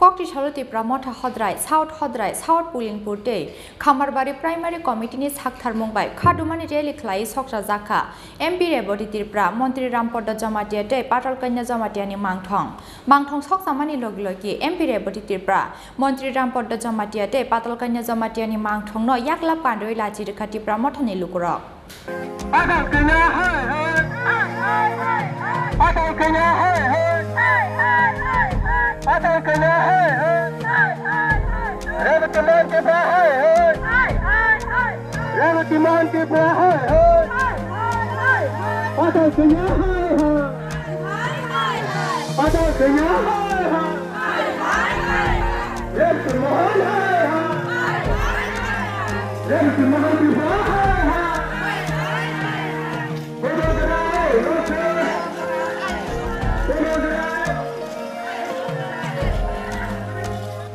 Kokti Shaloti Pramota Hodrai, South Pulinpur Day, Kamarbari Primary Committee ni Sakhar Mumbai, Kadumani Rally Klai Soksha Zaka, MP Reboti Tirpra, Montri Rampoda Jamatia Day, Patal Kanya Zamatiani Mangthong Soksamani Logiloki, MP Reboti Tirpra, Montri Rampoda Jamatia Day, Patal Kanya Zamatiani Mangthong, no Yakla Pandoi Lachi Kati Pramotani Lukuro.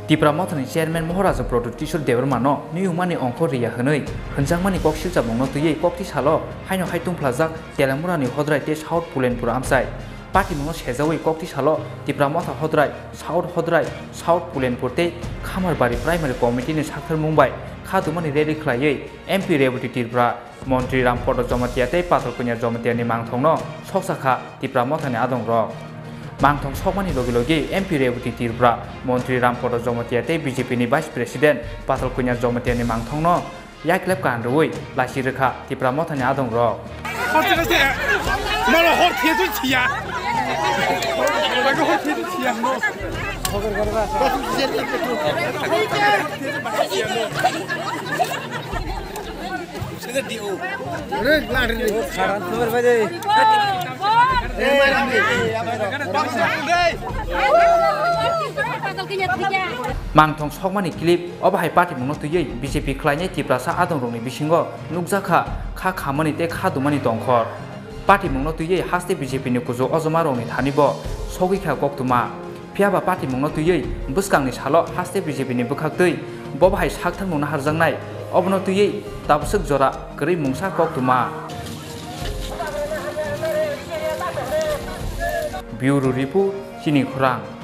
Tipramotani Chairman Mohoraja Proto Tishur Devermano, New Money on Korea Hanoi, Hanjamani Kokshil Monotuye, Kokti Salo, Haino Haitung Plaza, Telamurani Hodrai Tish South Pulenpur Amsai. Party Monos has away Kokti Salo, Tipramota Hodrai, South Pulenpur Te, Kamarbari Primary Committee in Sakhar Mumbai, Kadumani Rally Klaye, MP Reboti Tirpra, Montri Rampoda Jomatiate, Patal Kunya Jomatiani Mangthongno, Soksaka, Tipramotani Adong Rock. Mangthong Sokmani Logilogi, MP Reboti Tirpra, Montri Rampoda Jomatiate, BJP ni Vice President, Patal Kunya Jomatiani Mangthongno, Yaklep Kandrui, Lashirika, Tipramotani Adong Rock. Mangthong Sokmani clip of High Party Monotuye, BJP Client Tiprasa Adon Roni Bishingo, Nukzaka, Kakamani Te Kadumani Donkor. Party Monotuye has the BJP Nukuzo Ozomaroni Hanibo, Sogika Goktuma, Piaba Party Monotuye, Buskang Halo has the BJP Nibukakui, Bob High Saktan Munaharzanai, Obnotuye, Tabsuk Zora, Gri Mungsa Goktuma. Bureau Report, Sini Kurang.